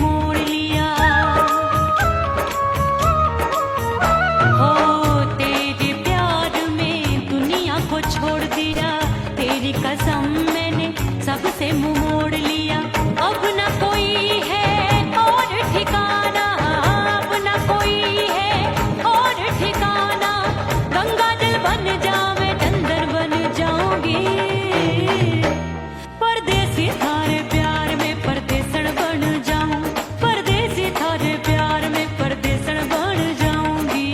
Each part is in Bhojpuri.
मोड़ लिया। हो तेरे प्यार में दुनिया को छोड़ दिया, तेरी कसम मैंने सबसे मुंह मोड़ लिया। अब न कोई है और ठिकाना, अब न कोई है और ठिकाना। गंगा जल बन जावे चंदन बन जाऊंगी, परदेसी थारे प्यार में परदेसन बन जाऊं, परदेसी थारे प्यार में परदेसन बन जाऊंगी।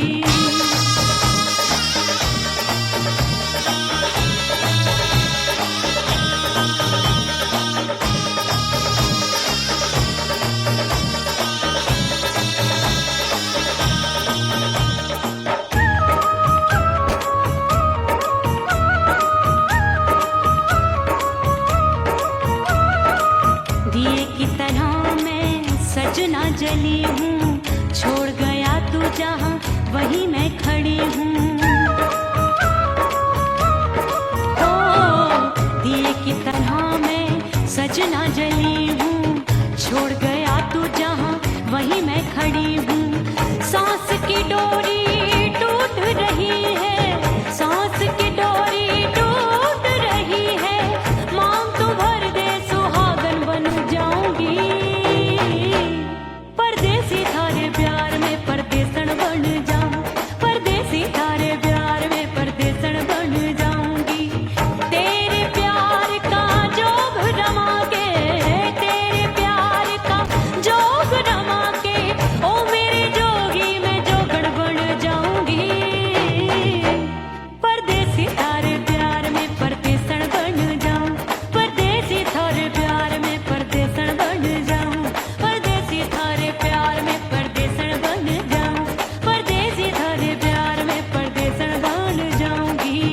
दिए की तरह मैं सजना जली हूँ, छोड़ गया तू जहाँ वहीं मैं खड़ी हूँ। ओ दिए की तरह मैं सजना जली हूँ, छोड़ गया तू जहाँ वहीं मैं खड़ी हूँ। सांस की डोरी टूट रही है, सांस की डोरी टूट रही है। मांग तू भर दे सुहागन बन जाऊंगी, परदेसी थारे प्यार में परदेसन बन जाऊं, परदेसी थारे प्यार में परदेसन बन जाऊंगी। तेरे प्यार का जोग रमा के, तेरे प्यार का जोग रमा के, ओ मेरे जोगी मैं जोगड़ बन जाऊंगी, परदेसी थारे प्यार में परदेसन बन जाऊं, परदेसी थारे प्यार में परदेसन बन जाऊं, परदेसी थारे प्यार में परदेसन बन जाऊं, परदेसी थारे प्यार में परदेसन बन जाऊंगी।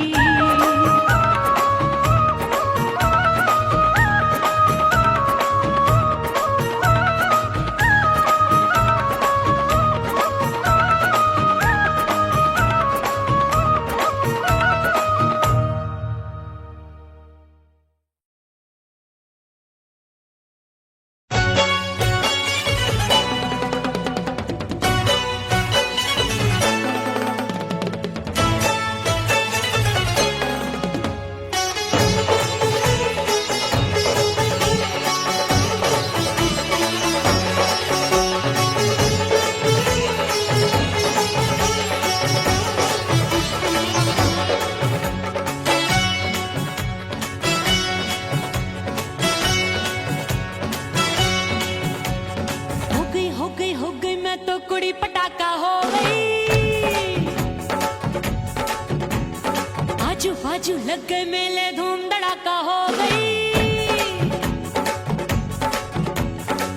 हो गई मैं तो कुड़ी पटाखा हो गई। आजू बाजू लग गए मेले धूम धड़ाका हो गई।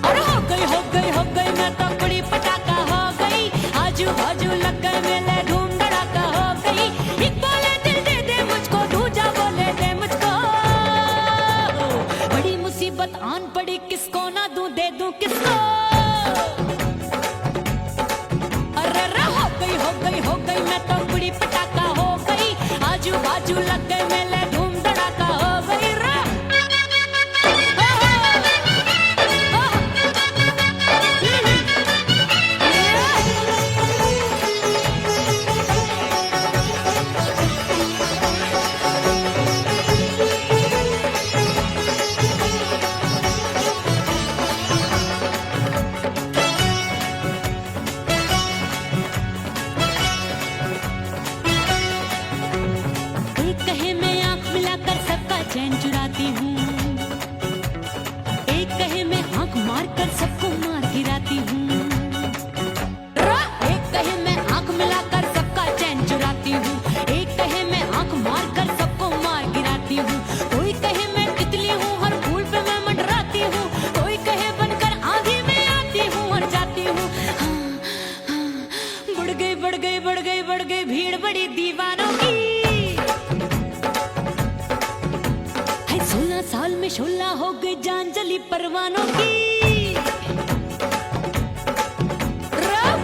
और हो गई मैं तो कुड़ी पटाखा हो गई। आजू बाजू लग गए मेले धूम धड़ाका हो गई। एक बोले दिल दे दे मुझको, दूजा बोले दे मुझको। बड़ी मुसीबत आन पड़ी, किसको ना दूं दे दूं किसको। हो गई मैं तो कुड़ी पटाखा हो गई। आजू बाजू लग गए मेले धूम धड़ाका हो गई। चैन चुराती हूँ, एक कहे मैं आंख मार कर सबको मार गिराती हूँ। एक कहे मैं आंख मिलाकर सबका चैन चुराती हूँ। एक कहे मैं आंख मार कर सबको मार गिराती हूँ। कोई कहे मैं तितली हूँ, हर फूल पे मैं मंडराती हूँ। कोई कहे बनकर आंधी में आती हूँ और जाती हूँ। बढ़ गई भीड़ बड़ी दीवानों की। 16 साल में शोला हो गई जान जली परवानों की।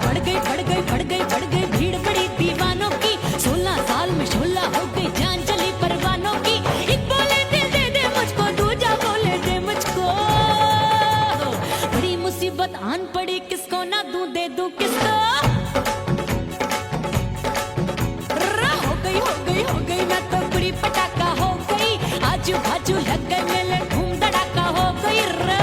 बढ़ गई भीड़ बड़ी दीवानों की। 16 साल में शोला हो गई जान जली परवानों की। एक बोले दिल दे दे मुझको, दूजा बोले दे मुझको। बड़ी मुसीबत आन आन पड़ी किसको ना दूं दे दूं किसको। हो गई मैं तो बुरी पटाखा हो गई, आजू बाजू लग गए मेले धूम धड़ाका हो गई रे।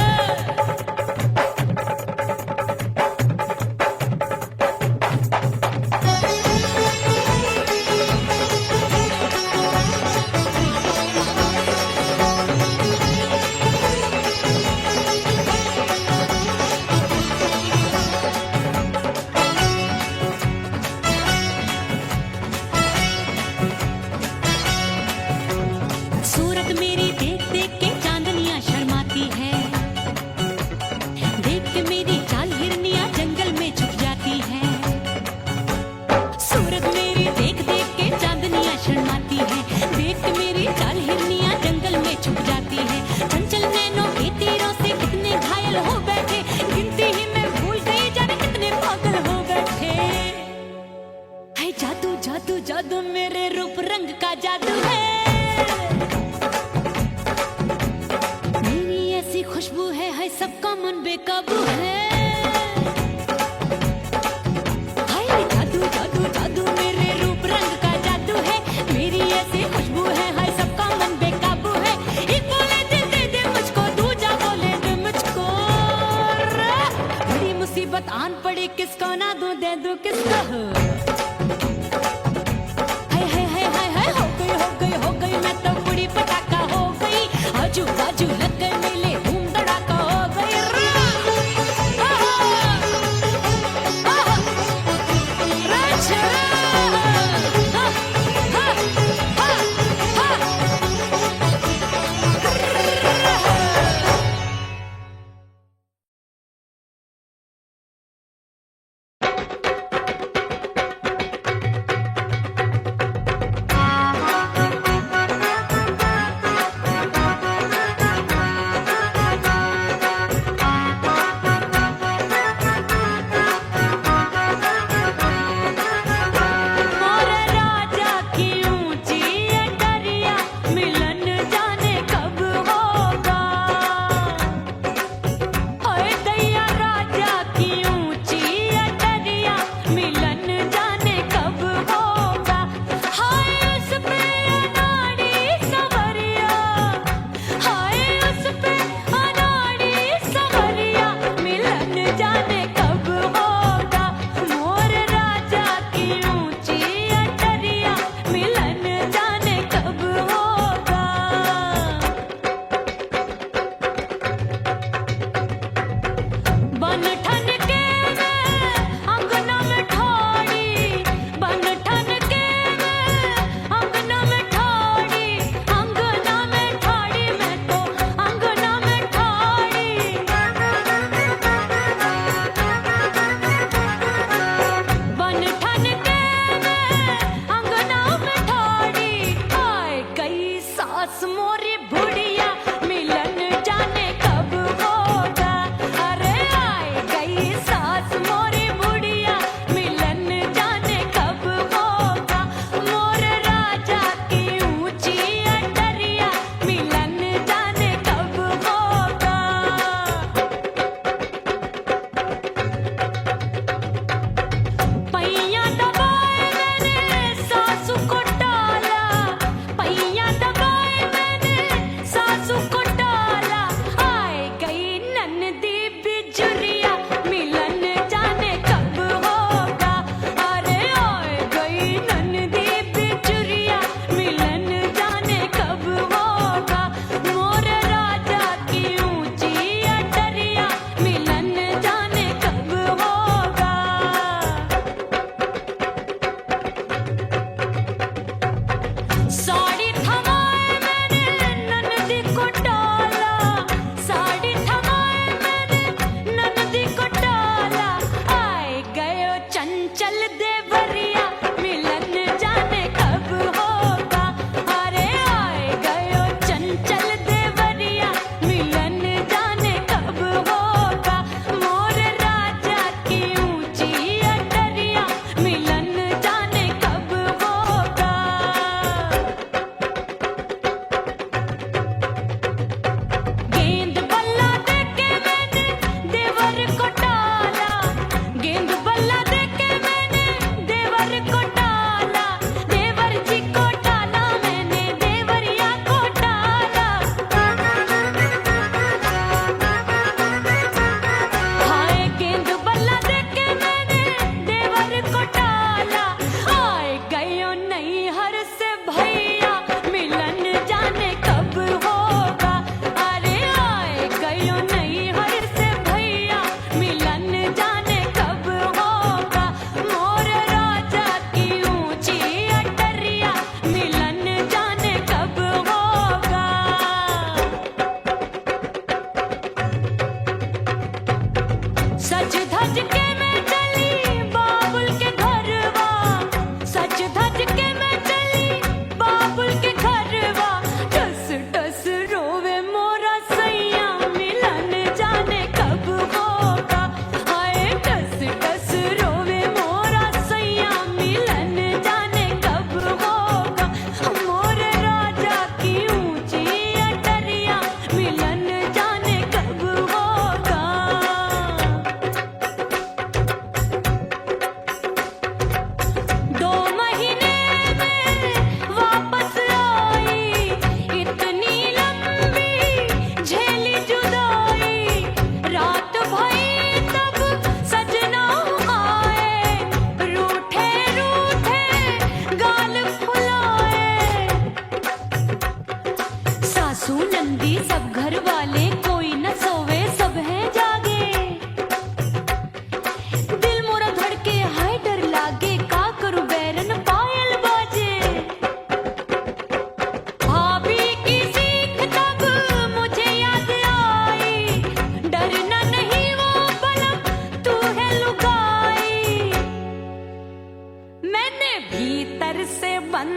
सूरत मेरी देख देख के चांदनियां शर्माती है, देख के मेरी चाल हिरनियां जंगल में छुप जाती है। सूरत मेरी देख देख के चांदनियां शर्माती है, देख के मेरी चाल हिरनियां जंगल में छुप जाती है। चंचल नैनों के तीरों से कितने घायल हो बैठे, गिनती ही मैं भूल गई जाने कितने पागल हो बैठे। है जादू जादू जादू मेरे रूप रंग का जादू है, खुशबू है सबका मन बेकाबू है। हाय जादू जादू जादू मेरे रूप रंग का जादू है, मेरी ऐसी खुशबू है हाय सबका मन बेकाबू है। एक बोले दे दे मुझको, दूजा बोले दे मुझको, बड़ी मुसीबत आन पड़ी किसको ना दूं दे दूं किसको। हो गई मैं तो बुरी पटाखा हो गई, आजू बाजू लग गए मेले धूम धड़ाका हो गई रे।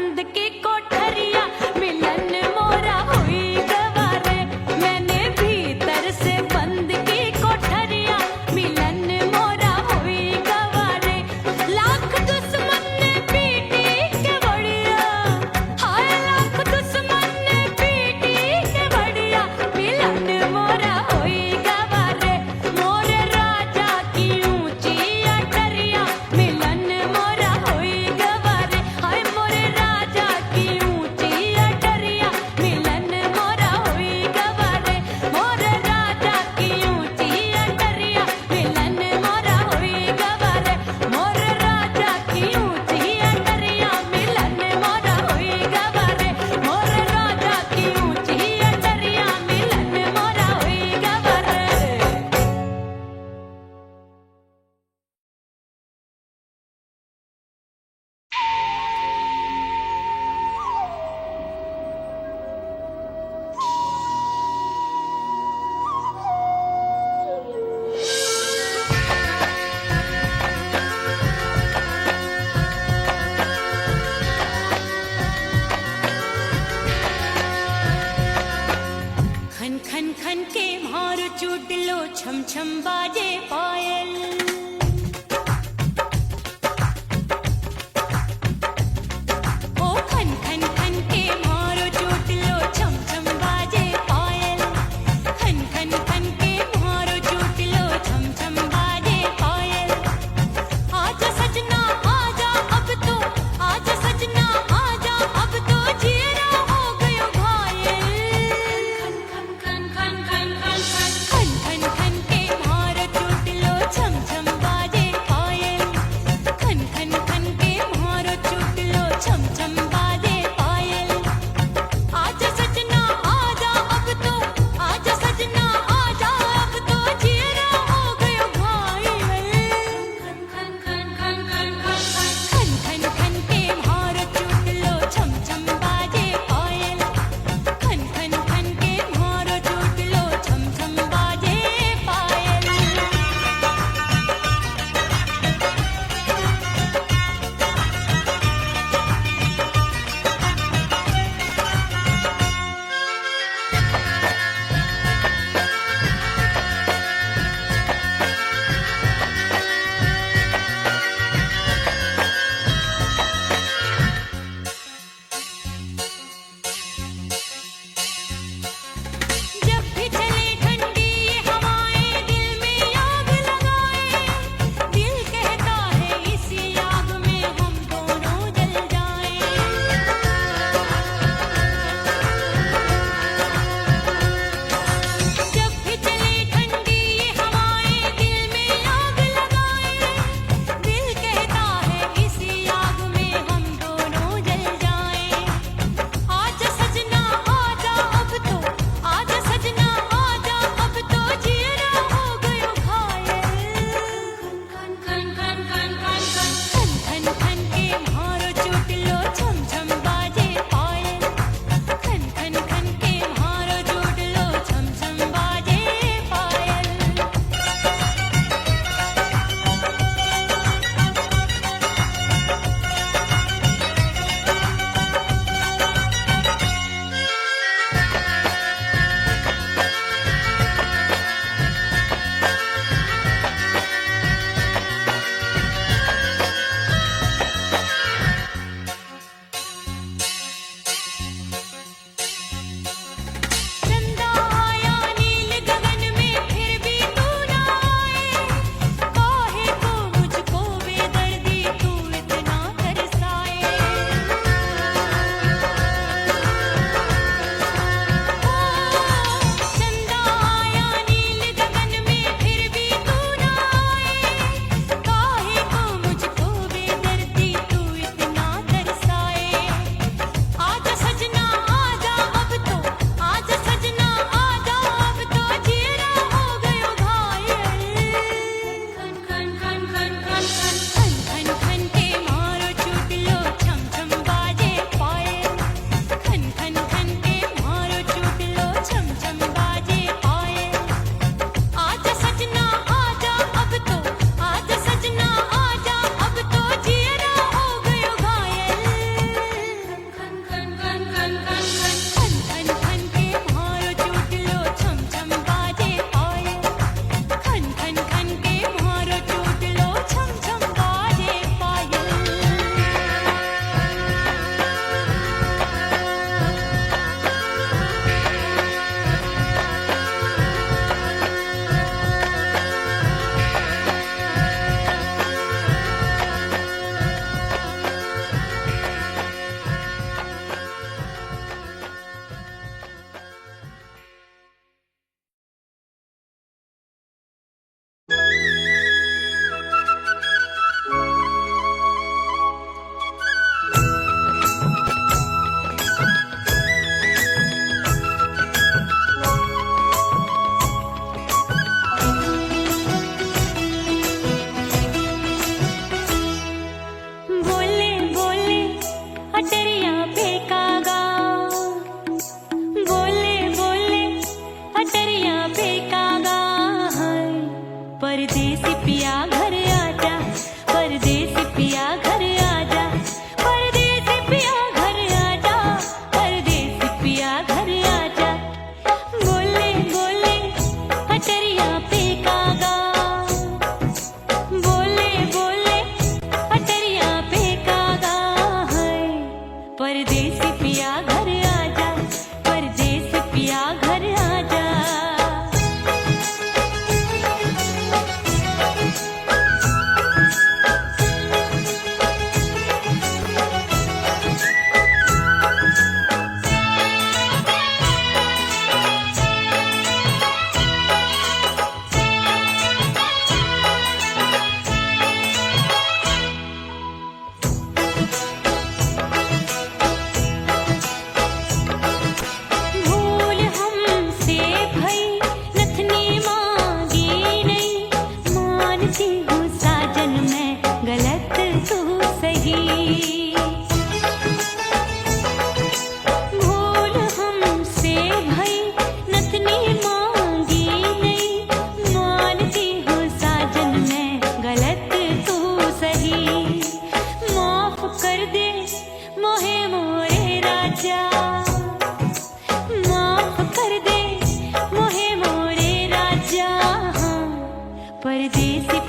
बंद की कोठरिया मिलन मोरा हुई गवारे मैंने भीतर से बंद की कोठरिया मिलन मोरा हुई गवारे लाख दुश्मन ने पीटी के बढ़िया हाय लाख दुश्मन ने पीटी के बढ़िया मिलन मोरा हुई गवारे मोरे राजा की ऊंची अटरिया मिलन मोरा हुई गवारे हाय मोरे राजा की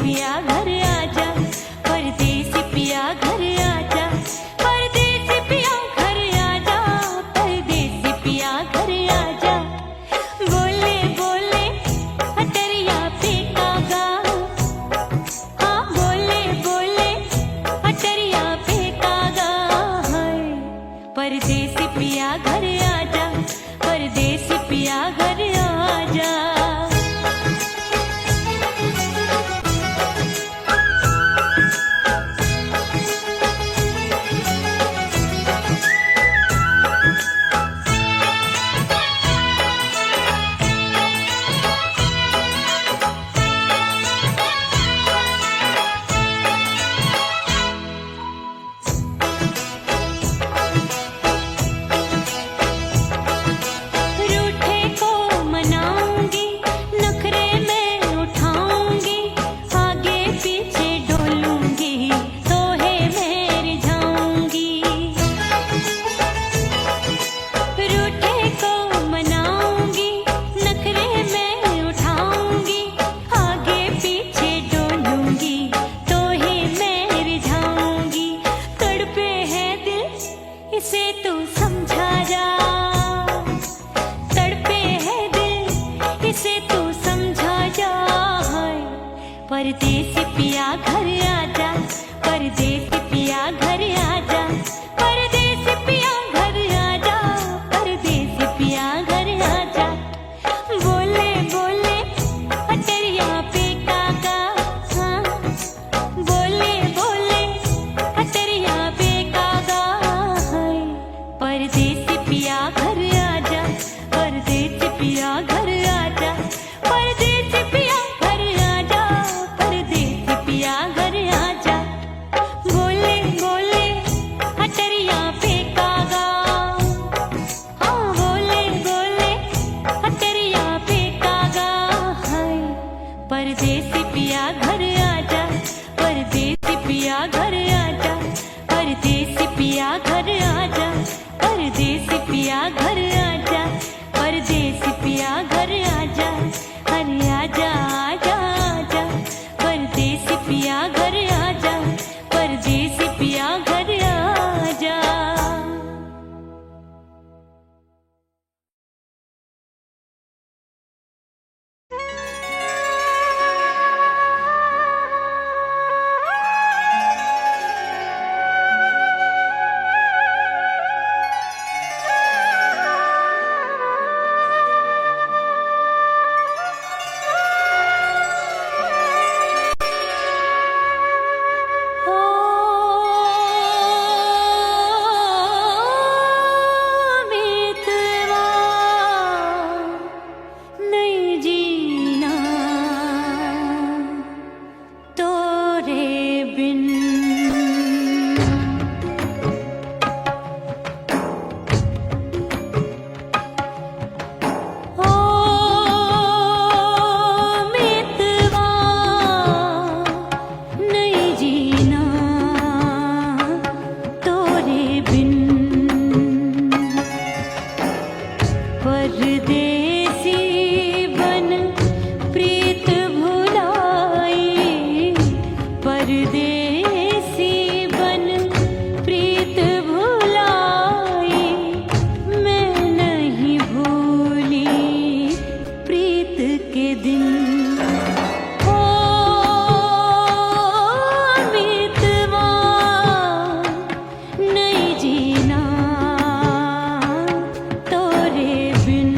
पिया घर आजा, परदेसी पिया घर आजा, परदेसी पिया घर आजा, परदेसी पिया घर आजा। बोले बोले अटरिया पे कागा, हाँ बोले बोले अटरिया पे कागा है। परदेसी पिया घर आजा, परदेसी पिया घर आजा। रूठे को मनाऊंगी, नखरे में उठाऊंगी, आगे पीछे डोलूंगी, तोहे में रिझाऊंगी। रूठे को मनाऊंगी, नखरे में उठाऊंगी, आगे पीछे डोलूंगी, तोहे में रिझाऊंगी। तड़पे है दिल इसे तू समझा जा, तड़पे है दिल इसे तू समझा जा। परदेसी पिया घर आजा, परदेसी पिया घर आजा, परदेसी पिया घर आजा, परदेसी पिया घर आजा। बोले बोले अटरिया पे कागा, हाँ बोले बोले अटरिया पे कागा है। परदेसी पिया घर आजा, परदेसी पिया घर आजा, परदेसी पिया घर आजा, परदेसी पिया घर आजा। बोले बोले अटरिया पे कागा, हाँ बोले बोले अटरिया पे कागा है। परदेसी पिया घर आजा, परदेसी पिया घर आजा, परदेसी पिया घर आजा, परदेसी पिया घर आजा, परदेसी पिया घर आजा। अरे आजा आजा आजा, परदेसी पिया घर आजा, परदेसी पिया घर आजा। मितवा नहीं जीना तोरे बिन, ओ मितवा नहीं जीना तोरे बिन। परदेसी बन प्रीत भुलाई, परदेसी बन प्रीत भुलाई, मैं नहीं भूली प्रीत के दिन। ओ मितवा नहीं जीना तोरे बिन।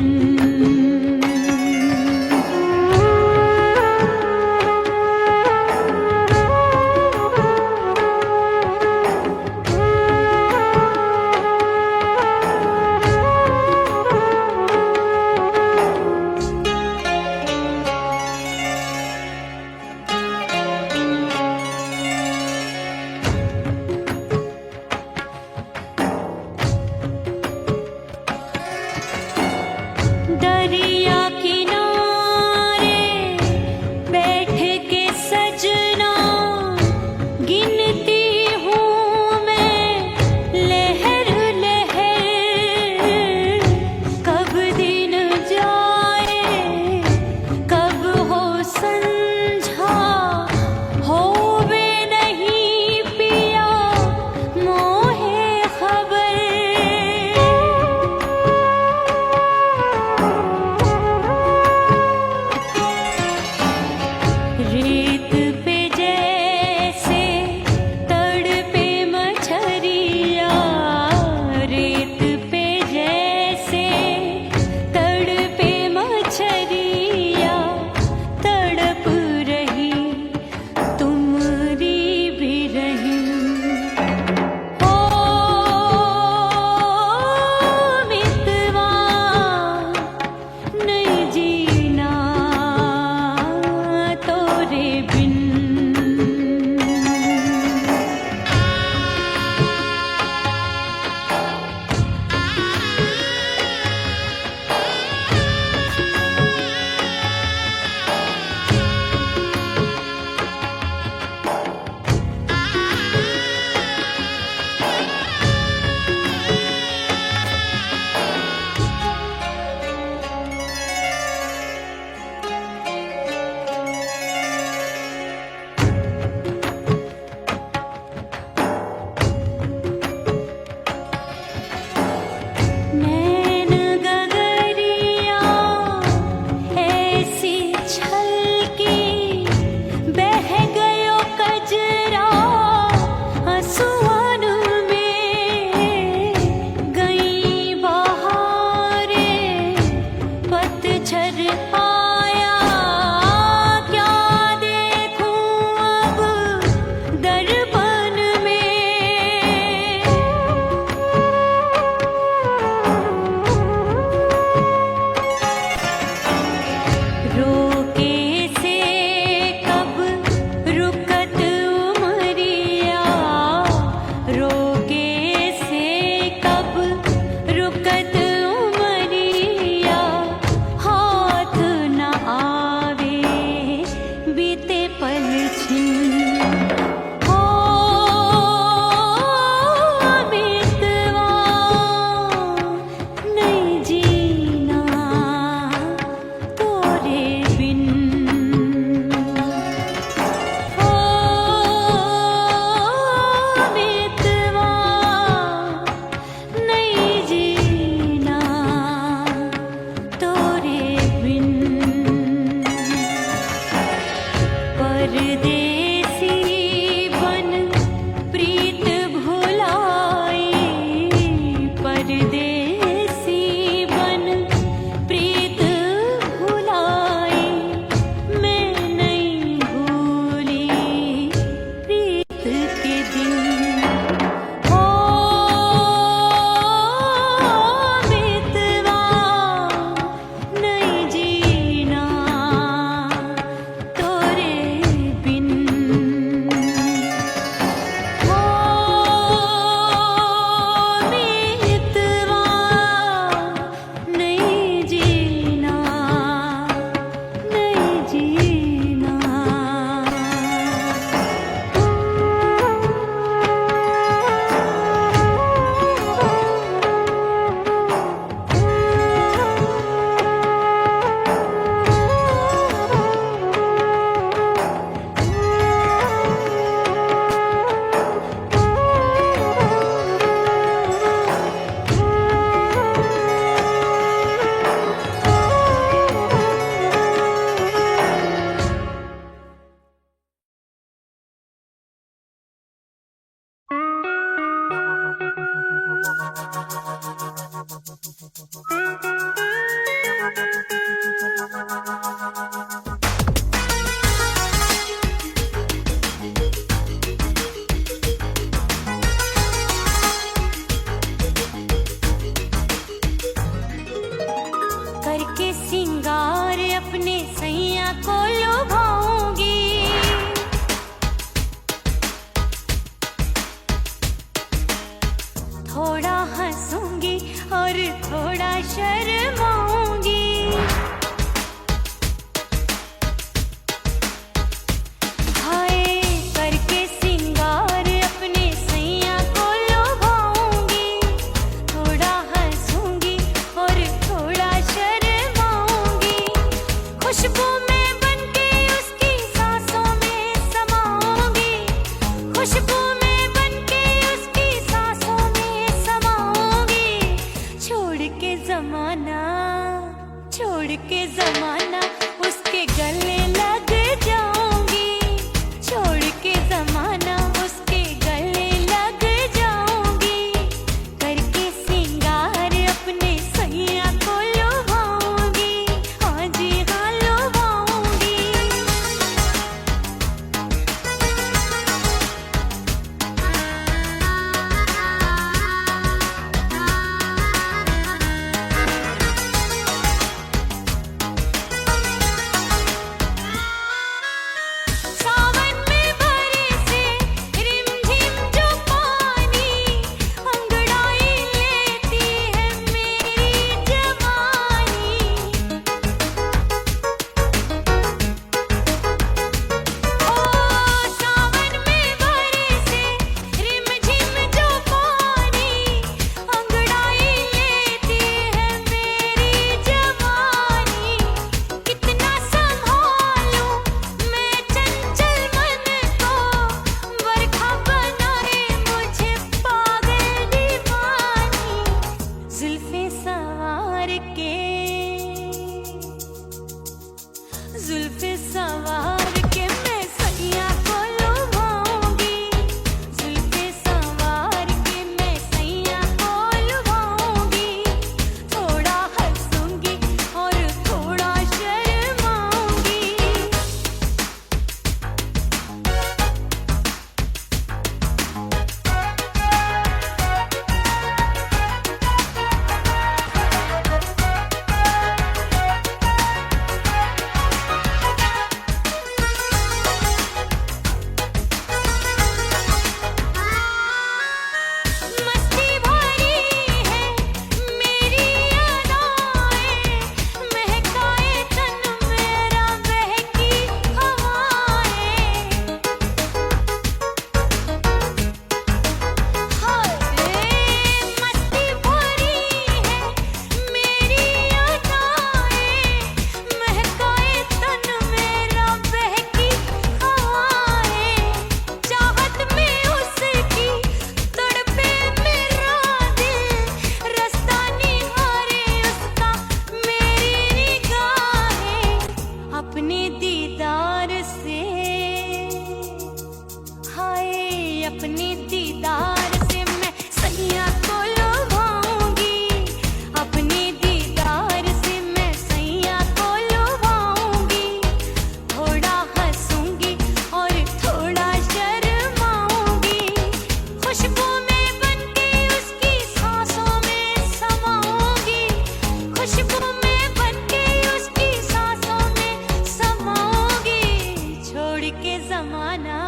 अपने दीदार से मैं सैया को लुभाऊंगी, अपने दीदार से मैं सैया को लुभाऊंगी। थोड़ा हंसूंगी और थोड़ा शर्माऊंगी, खुशबू में बनके उसकी सांसों में समाऊंगी, खुशबू में बनके उसकी सांसों में समाऊंगी। छोड़ के जमाना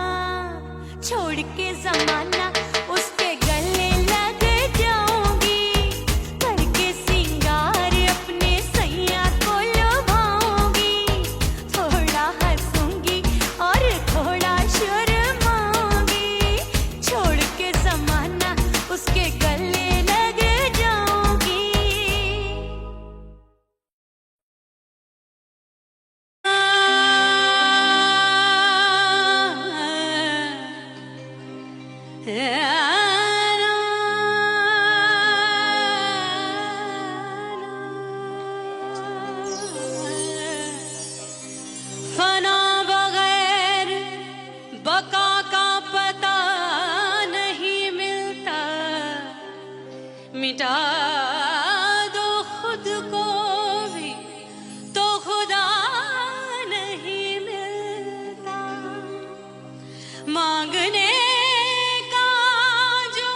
उसके गले लग जाऊंगी, करके सिंगार अपने सैया को लुभाऊंगी। थोड़ा हंसूंगी और थोड़ा शर्माऊंगी, छोड़ के जमाना उसके गले लग जाऊंगी। फना बगैर बका का पता नहीं मिलता, मिटा दो खुद को भी तो खुदा नहीं मिलता। मांगने का जो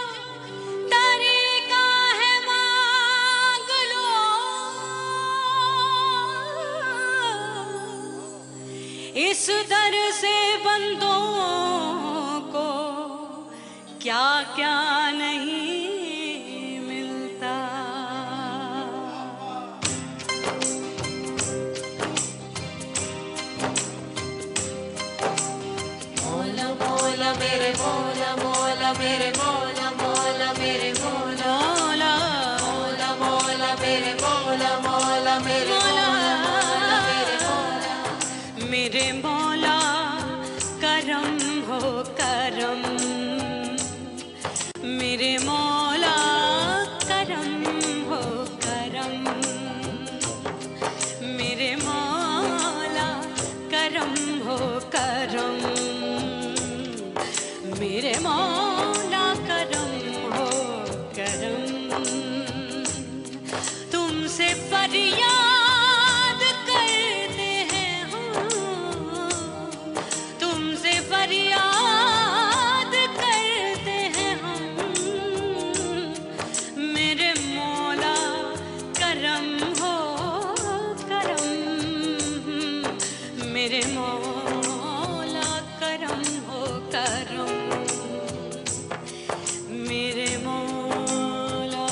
तरीका है मांग लो, इस दर से बंदों को क्या क्या नहीं मिलता। मौला मौला मेरे मौला मौला मेरे मौला मौला मेरे मौला मौला मौला मेरे मौला मौला मेरे मौला मेरे मौला मेरे मौला करम हो करम, मेरे मौला करम हो करम, मेरे मौला करम हो करम, मेरे मौला करम हो करम। तुमसे फरियाद करते हैं हम, तुमसे फरियाद करते हैं हम, मेरे मौला करम हो करम, मेरे मौला करम हो करम, मेरे मौला।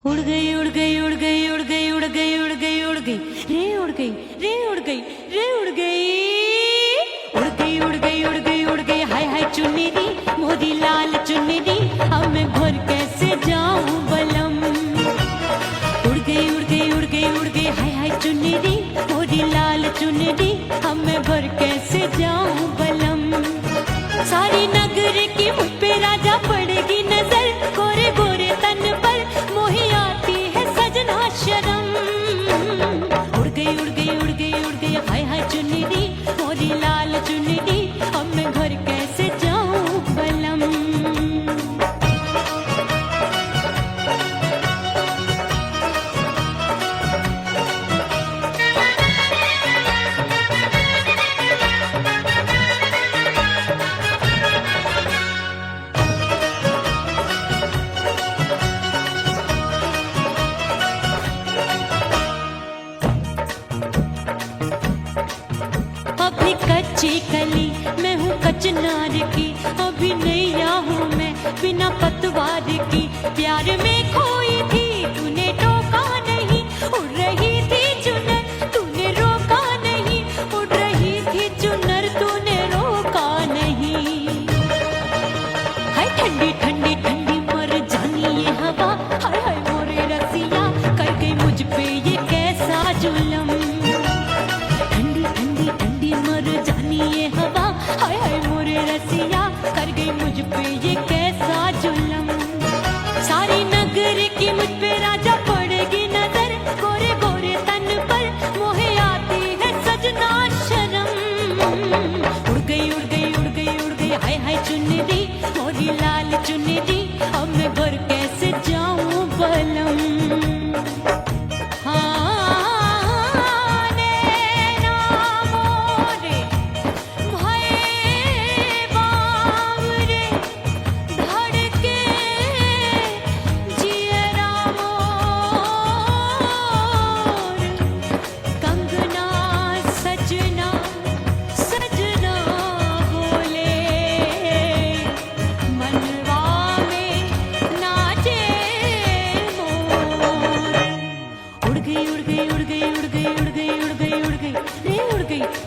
उड़ गई उड़ गई उड़ गई उड़ गई उड़ गई उड़ गई उड़ गई रे उड़ गई रे उड़ गई रे उड़ गई उड़ गई उड़ गई उड़ गई उड़ गई। हाय हाय चुन्नी मोदी लाल चुन्नी, अब मैं घर कैसे जाऊं बलम। उड़ गई उड़ गई उड़ गई उड़ गई हाय हाय चुन्नी मोदी लाल चुन्नी, अब मैं घर कैसे जाऊं बलम। सारी नगर की मुझ पे राजा पड़ेगी नजर, गोरे गोरे तन पर मोही आती है सजना शर्म। उड़ गई उड़ गई उड़ गई उड़ गई हाय हाय चुन्नी मोरी लाल चुन्नी, अब मैं घर कैसे जाऊं बलम। अभी कच्ची कली मैं हूँ कचनार की, अभी नैया हूँ मैं बिना पतवार की। प्यार में खोई थी तूने टोका नहीं, उड़ रही थी चुनर तूने रोका नहीं, उड़ रही थी चुनर तूने रोका नहीं। हाय ठंडी ठंडी ठंडी मर जानी ये हवा, हाय हाय मोरे रसिया कर गई मुझ पे ये कैसा जुल्म। ठंडी ठंडी ठंडी मर जानी ये हवा, हाय हाय मोरे रसिया कर गई मुझ पे ये कैसा जुल्म। सारी नगर की मुझ पे राजा पड़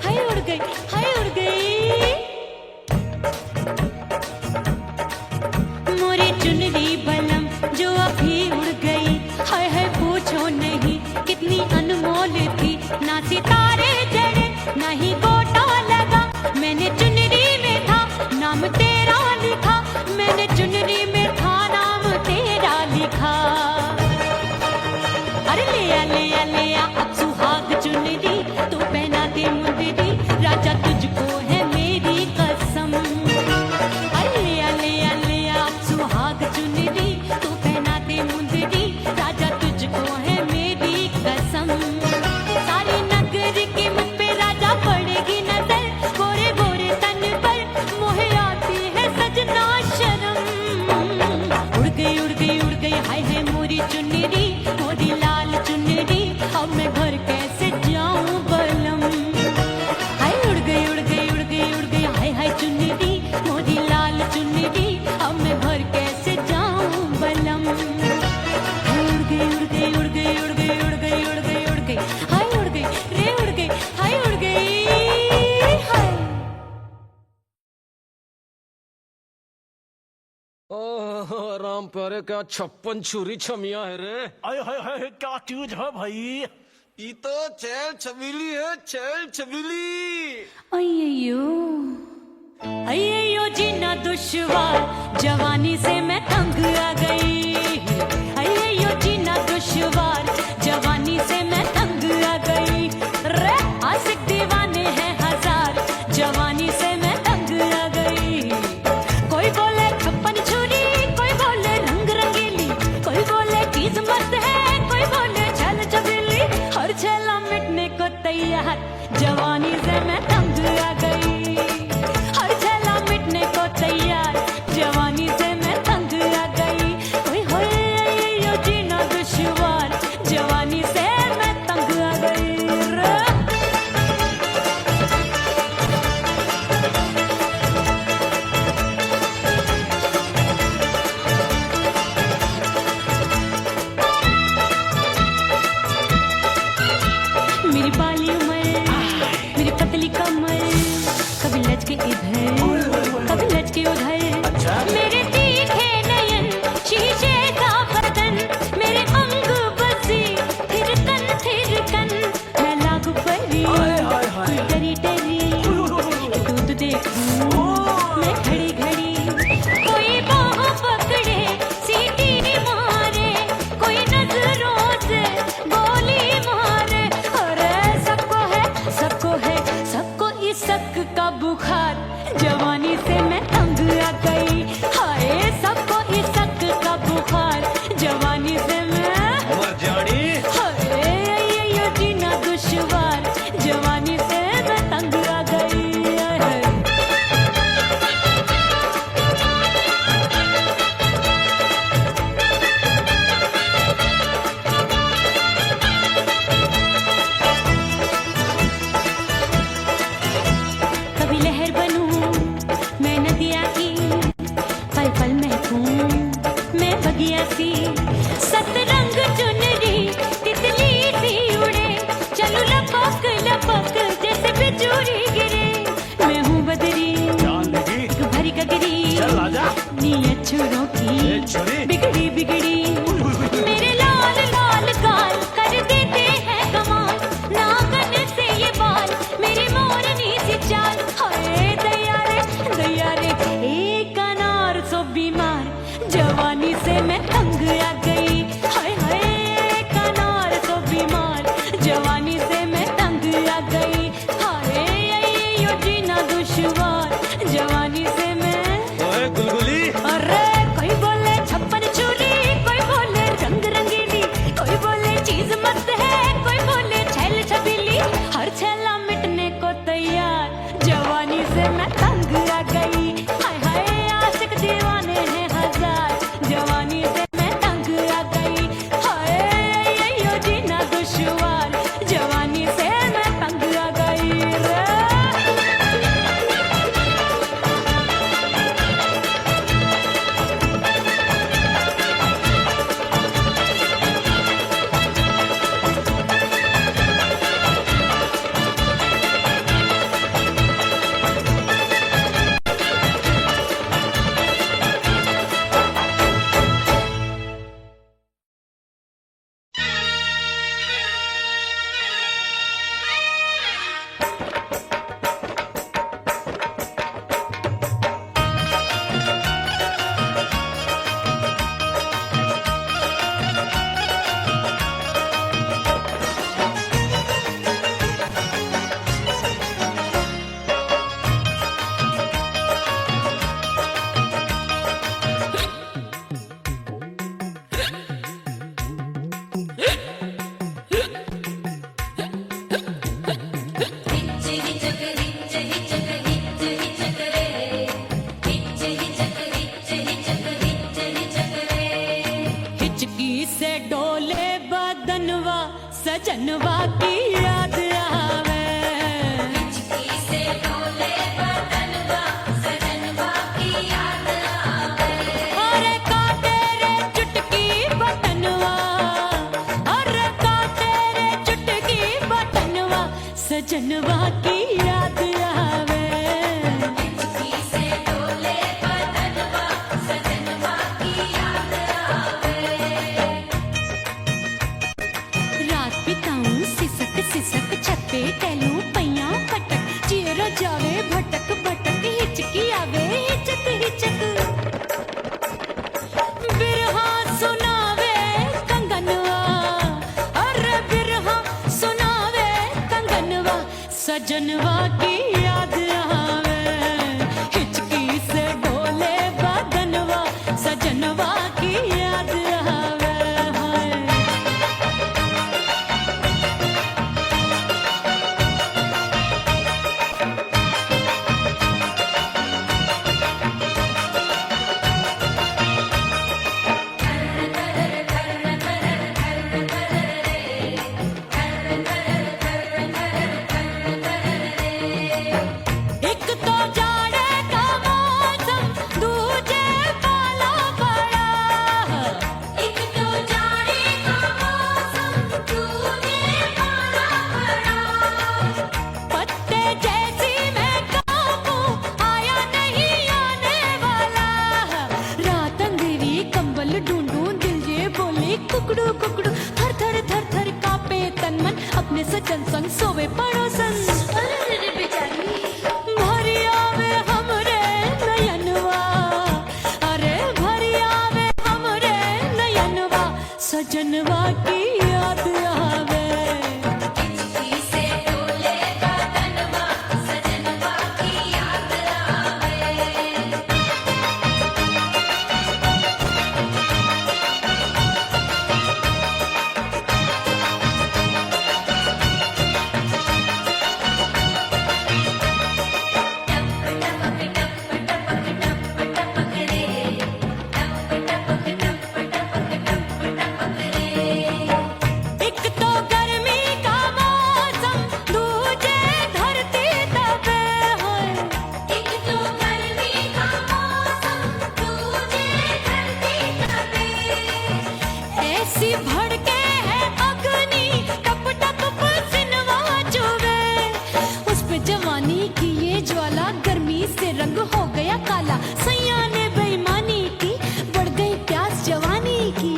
हाय उड़ गई, हाय उड़ गई। मोरी चुनरी बलम जो अभी उड़ गई, हाय हाय पूछो नहीं कितनी अनमोल थी। ना सितारे जड़े ना ही गोटा लगा, मैंने चुनरी में था नाम तेरा लिखा, मैंने चुनरी में था नाम तेरा लिखा। अरे ले आ अब सुहाग चुनरी, तू पहना दे मुंदरी, राजा तुझको है मेरी कसम। अरे ले आ अब सुहाग चुनरी, तू पहना दे मुंदरी, राजा तुझको है मेरी कसम। सारे नगर की मुझ पे राजा पड़ेगी नजर, गोरे गोरे तन पर मोहे आती है सजना शर्म। उड़ गई उड़ गई उड़ गई हाय हाय मोरी चुनरी, मोरी लाल चुनरी, अब मैं घर कैसे जाऊं बलम। हाय उड़ गई उड़ गई उड़ गई उड़ गई हाय हाय चुनरी, मोरी लाल चुनरी, अब मैं घर कैसे जाऊं बलम। हाय उड़ गई उड़ गई उड़ गई उड़ गई उड़ गई उड़ गई उड़ गई, हाय उड़ गई रे उड़ गई, हाय उड़ गई हाय। ओह राम प्यारे, क्या 56 छुरी छमिया है रे। आय हाय हाय क्या चीज है भाई। ये तो चैल छबीली है, चैल छबीली। अय्यो जीना दुश्वार, जवानी से मैं तंग आ गई। अय्यो जीना दुश्वार, जवानी से मैं तंग आ गई। रे आशिक दीवाने हैं हजार, जवानी से मैं तंग आ गई। कोई बोले 56 छुरी, कोई बोले रंग रंगीली, कोई बोले चीज मस्त है, कोई बोले छल छबीली। हर छेला मिटने को तैयार, जवानी से मैं तंग आ गई। हर छेला मिटने को तैयार, जवानी से मैं तंग आ गई। ओए होए यो जीना दुश्वार, जवानी से मैं तंग आ गई। मेरी बाली उमर, मेरी पतली कमर, कभी लचके इधर कभी लचके उधर। मेरे तीखे नयन, शीशे का बदन, मेरे अंग बसी थिरकन, मैं लागू परी डरी डरी, दूध देखूं मैं घड़ी घड़ी। कोई बाह पकड़े सीटी मारे, कोई नजरों से गोली मारे। अरे सबको इस शक का बुखार, जवानी से मैं तंग आ गई। हाय सबको इस शक का बुखार, जवानी से मैं मर जानी। हाय ये जीना दुश्वार, जवानी से मैं तंग आ गई। हाय। कभी लहर बनूं मैं नदिया की, पल पल महकूं मैं बगिया सी। सतरंग चुनरी तितली सी उड़े, चलूं लपक लपक जैसे बिजुरी गिरे। मैं हूँ बदरी जान लगी भरी गगरी, चल आजा। नीयत छुरों ए की छुरी। बिगड़ी बिगड़ी। मेरे लाल लाल गाल कर देते हैं कमाल, नागन से ये बाल मेरी मोरनी सी चाल। हाय दैया रे एक अनार सो बीमार, जवानी से मैं तंग आ गई। हाय हाय एक अनार सो बीमार, जवानी से मैं तंग आ गई। हाय यो जीना दुश्वार, जवानी से मैं। ओए गुलगुली, अरे कोई बोले 56 छुरी, हिचकी से डोले बदनवा सजनवा की याद आवे अरे काटे रे चुटकी बटनवा अरे काटे रे चुटकी बटनवा सजनवा की याद आवे रात बिताऊं सिसक सिसक छत पे टहलूं पैया पटक चेहरा जावे भटक भटक हिचकी आवे हिचक हिचक बिरहा सुनावे कंगनवा अरे बिरहा सुनावे कंगनवा सजनवा की याद आवे हिचकी से डोले बदनवा सजनवा की याद आवे हाय एक तो जाड़े का मौसम दूजे पाला पड़ा एक तो जाड़े का मौसम दूजे पाला पड़ा पत्ते जैसी मैं कांपूं आया नहीं आने वाला रात अंधेरी कंबल ढूंढूं दिल ये बोले कुकड़ू कुकड़ू थर थर थर थर कांपे तन मन अपने सजन संग सोवे पड़ोसन भरी आवे हमरे नयनवा अरे भरी आवे हमरे नयनवा सजनवा की याद आवे एक तो गर्मी का मौसम दूजे धरती तपे होए एक तो गर्मी का मौसम दूजे धरती तपे ऐसी भड़के है अग्नि टप टप पसीनवा चुभे उस पे जवानी की ये ज्वाला गर्मी से रंग हो गया काला सैया ने बेईमानी की बढ़ गई प्यास जवानी की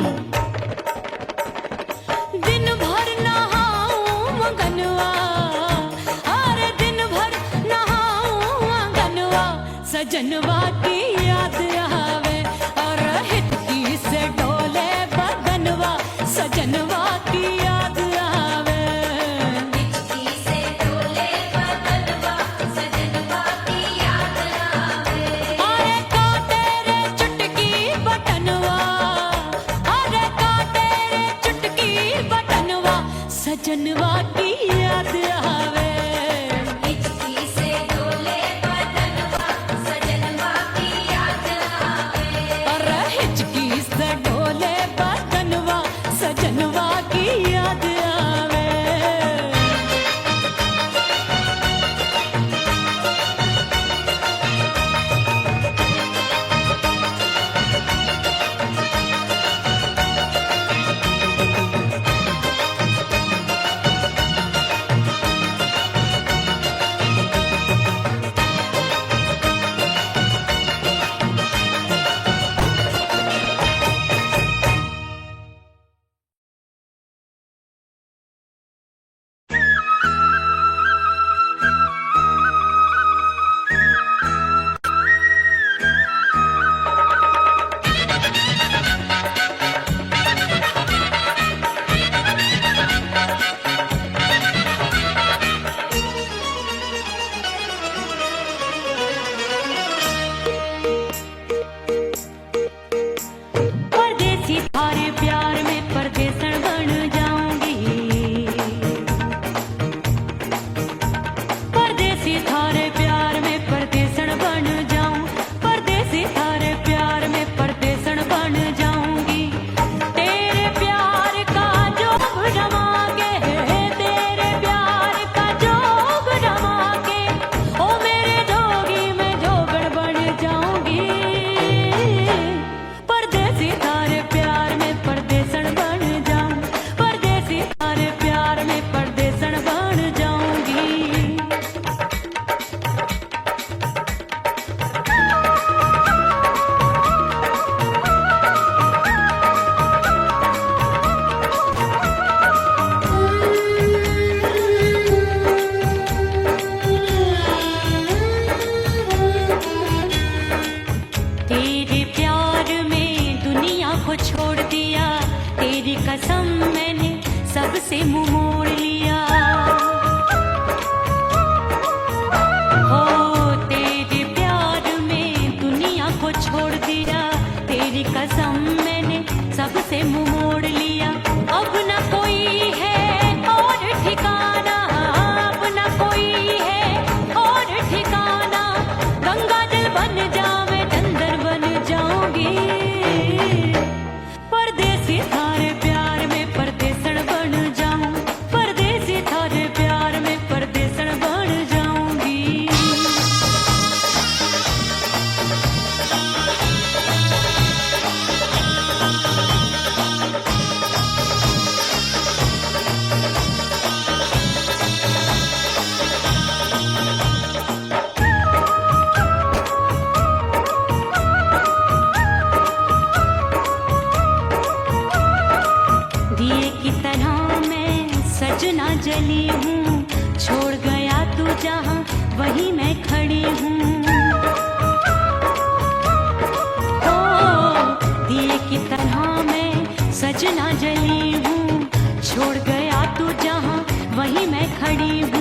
दिन भर नहाऊं आंगनवा अरे दिन भर नहाऊं आंगनवा सजनवा की याद आवे और हिचकी से डोले बदनवा सजनवा की याद आवे अरे काटे रे चुटकी बटनवा अरे काटे रे चुटकी बटनवा सजनवा की याद आवे वहीं मैं खड़ी हूँ। ओ दिए की तरह मैं सजना जली हूँ, छोड़ गया तू जहाँ वहीं मैं खड़ी हूँ।